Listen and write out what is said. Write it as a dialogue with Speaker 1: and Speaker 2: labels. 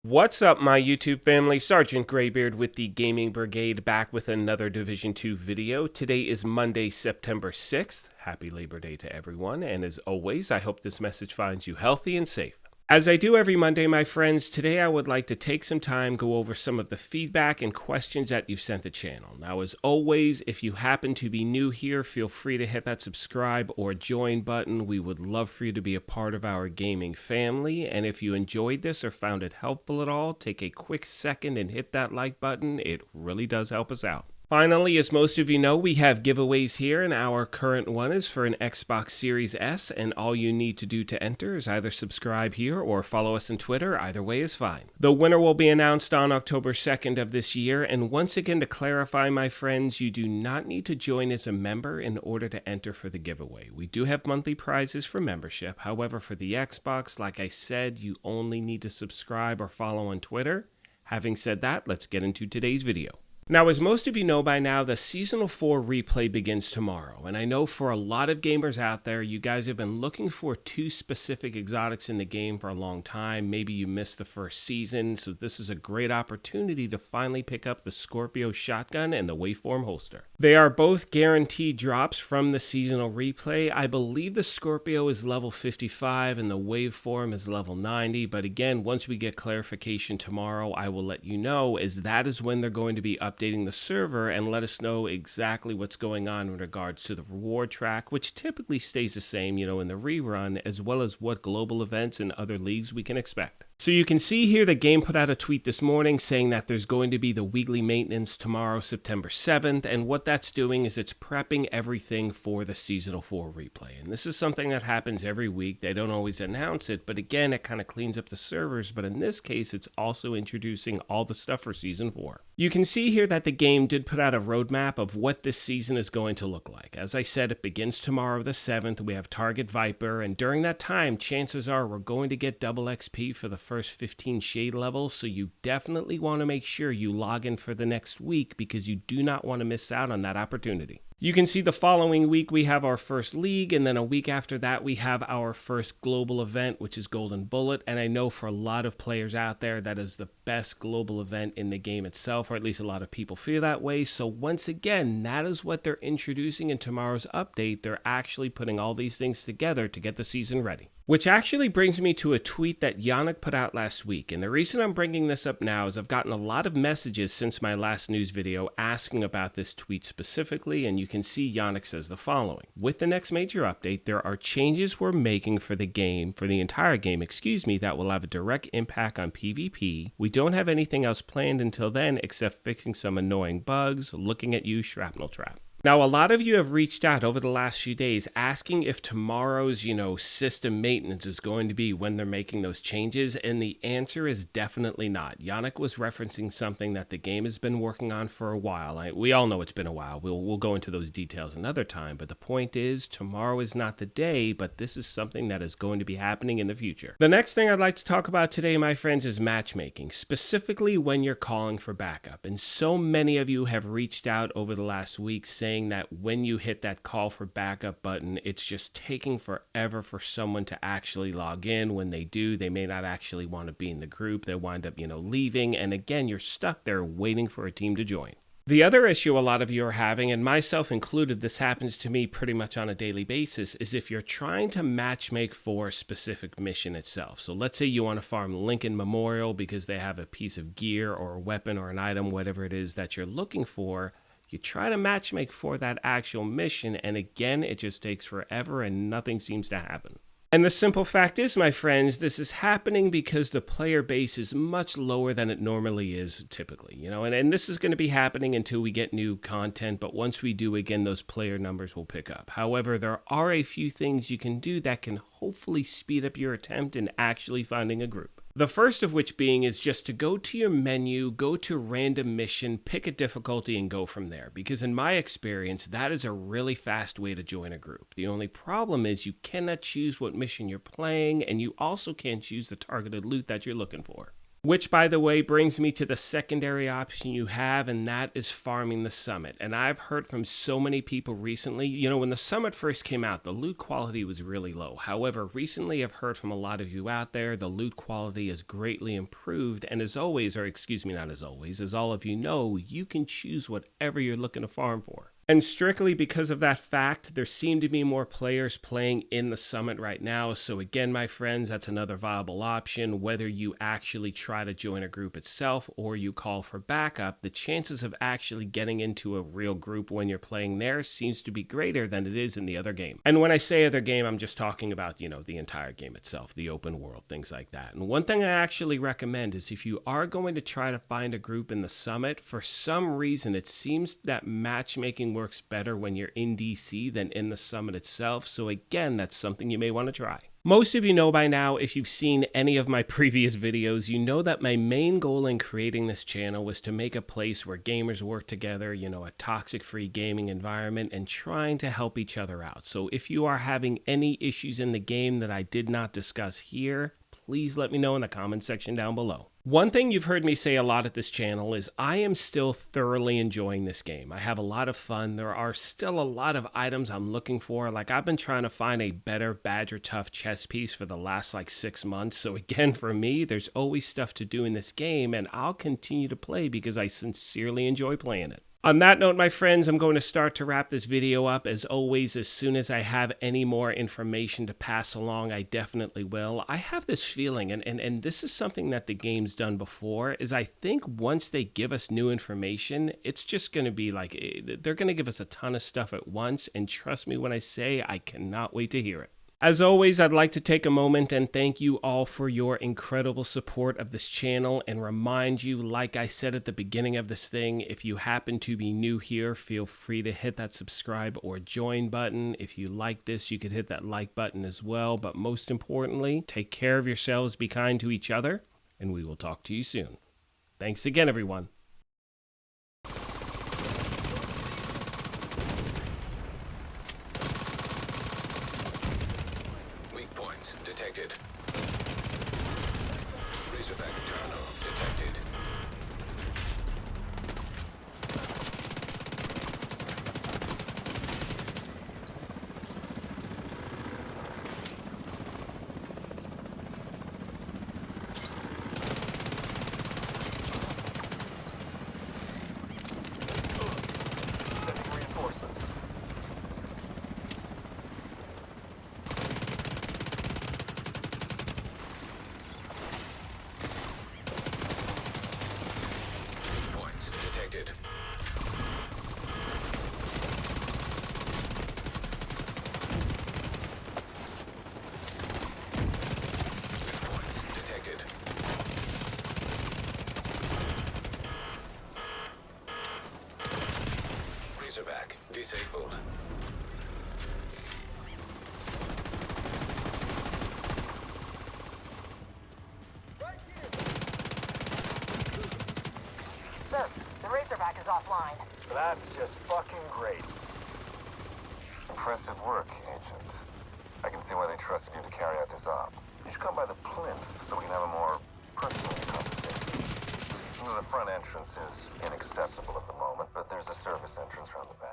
Speaker 1: What's up, my YouTube family? Sergeant Graybeard with the Gaming Brigade back with another Division 2 video. Today is Monday, September 6th. Happy Labor Day to everyone, and as always, I hope this message finds you healthy and safe. As I do every Monday, my friends, today I would like to take some time, go over some of the feedback and questions that you've sent the channel. Now, as always, if you happen to be new here, feel free to hit that subscribe or join button. We would love for you to be a part of our gaming family. And if you enjoyed this or found it helpful at all, take a quick second and hit that like button. It really does help us out. Finally, as most of you know, we have giveaways here, and our current one is for an Xbox Series S, and all you need to do to enter is either subscribe here or follow us on Twitter. Either way is fine. The winner will be announced on October 2nd of this year, and once again, to clarify, my friends, you do not need to join as a member in order to enter for the giveaway. We do have monthly prizes for membership. However, for the Xbox, like I said, you only need to subscribe or follow on Twitter. Having said that, let's get into today's video. Now, as most of you know by now, the Seasonal 4 replay begins tomorrow, and I know for a lot of gamers out there, you guys have been looking for two specific exotics in the game for a long time. Maybe you missed the first season, so this is a great opportunity to finally pick up the Scorpio shotgun and the Waveform holster. They are both guaranteed drops from the Seasonal replay. I believe the Scorpio is level 55 and the Waveform is level 90, but again, once we get clarification tomorrow, I will let you know, as that is when they're going to be updating the server and let us know exactly what's going on in regards to the reward track, which typically stays the same, in the rerun, as well as what global events and other leagues we can expect. So you can see here the game put out a tweet this morning saying that there's going to be the weekly maintenance tomorrow, September 7th, and what that's doing is it's prepping everything for the Seasonal 4 replay. And this is something that happens every week. They don't always announce it, but again, it kind of cleans up the servers, but in this case, it's also introducing all the stuff for Season 4. You can see here that the game did put out a roadmap of what this season is going to look like. As I said, it begins tomorrow the 7th. We have Target Viper, and during that time, chances are we're going to get double XP for the first 15 shade levels, so you definitely want to make sure you log in for the next week because you do not want to miss out on that opportunity. You can see the following week we have our first league, and then a week after that we have our first global event, which is Golden Bullet, and I know for a lot of players out there that is the best global event in the game itself, or at least a lot of people feel that way. So once again, that is what they're introducing in tomorrow's update. They're actually putting all these things together to get the season ready. Which actually brings me to a tweet that Yannick put out last week, and the reason I'm bringing this up now is I've gotten a lot of messages since my last news video asking about this tweet specifically, and you can see Yannick says the following. With the next major update, there are changes we're making for the game, for the entire game, that will have a direct impact on PvP. We don't have anything else planned until then except fixing some annoying bugs. Looking at you, Shrapnel Trap. Now, a lot of you have reached out over the last few days asking if tomorrow's, system maintenance is going to be when they're making those changes, and the answer is definitely not. Yannick was referencing something that the game has been working on for a while. We all know it's been a while. We'll go into those details another time, but the point is, tomorrow is not the day, but this is something that is going to be happening in the future. The next thing I'd like to talk about today, my friends, is matchmaking, specifically when you're calling for backup. And so many of you have reached out over the last week saying that when you hit that call for backup button, it's just taking forever for someone to actually log in. When they do, they may not actually want to be in the group. They wind up, leaving. And again, you're stuck there waiting for a team to join. The other issue a lot of you are having, and myself included, this happens to me pretty much on a daily basis, is if you're trying to matchmake for a specific mission itself. So let's say you want to farm Lincoln Memorial because they have a piece of gear or a weapon or an item, whatever it is that you're looking for. You try to matchmake for that actual mission, and again, it just takes forever and nothing seems to happen. And the simple fact is, my friends, this is happening because the player base is much lower than it normally is typically, and this is going to be happening until we get new content, but once we do, again, those player numbers will pick up. However, there are a few things you can do that can hopefully speed up your attempt in actually finding a group. The first of which being is just to go to your menu, go to random mission, pick a difficulty, and go from there. Because in my experience, that is a really fast way to join a group. The only problem is you cannot choose what mission you're playing, and you also can't choose the targeted loot that you're looking for. Which, by the way, brings me to the secondary option you have, and that is farming the summit. And I've heard from so many people recently, when the summit first came out, the loot quality was really low. However, recently I've heard from a lot of you out there, the loot quality has greatly improved. And as always, or excuse me, not as always, as all of you know, you can choose whatever you're looking to farm for. And strictly because of that fact, there seem to be more players playing in the summit right now. So again, my friends, that's another viable option. Whether you actually try to join a group itself or you call for backup, the chances of actually getting into a real group when you're playing there seems to be greater than it is in the other game. And when I say other game, I'm just talking about, the entire game itself, the open world, things like that. And one thing I actually recommend is if you are going to try to find a group in the summit, for some reason, it seems that matchmaking works better when you're in DC than in the summit itself. So again, that's something you may want to try. Most of you know by now, if you've seen any of my previous videos, you know that my main goal in creating this channel was to make a place where gamers work together, a toxic-free gaming environment, and trying to help each other out. So if you are having any issues in the game that I did not discuss here, please let me know in the comment section down below. One thing you've heard me say a lot at this channel is I am still thoroughly enjoying this game. I have a lot of fun. There are still a lot of items I'm looking for. Like I've been trying to find a better Badger Tough chess piece for the last 6 months. So again, for me, there's always stuff to do in this game and I'll continue to play because I sincerely enjoy playing it. On that note, my friends, I'm going to start to wrap this video up. As always, as soon as I have any more information to pass along, I definitely will. I have this feeling, and this is something that the game's done before, is I think once they give us new information, it's just going to be they're going to give us a ton of stuff at once, and trust me when I say I cannot wait to hear it. As always, I'd like to take a moment and thank you all for your incredible support of this channel and remind you, like I said at the beginning of this thing, if you happen to be new here, feel free to hit that subscribe or join button. If you like this, you could hit that like button as well. But most importantly, take care of yourselves, be kind to each other, and we will talk to you soon. Thanks again, everyone.
Speaker 2: Detected. Razorback terminal detected. Sending reinforcements. Detected. Points detected. Razorback disabled.
Speaker 3: Sir, the Razorback is offline.
Speaker 4: That's just fucking great. Impressive work, Agent. I can see why they trusted you to carry out this op. You should come by the plinth so we can have a more personal conversation. The front entrance is inaccessible at the moment, but there's a service entrance around the back.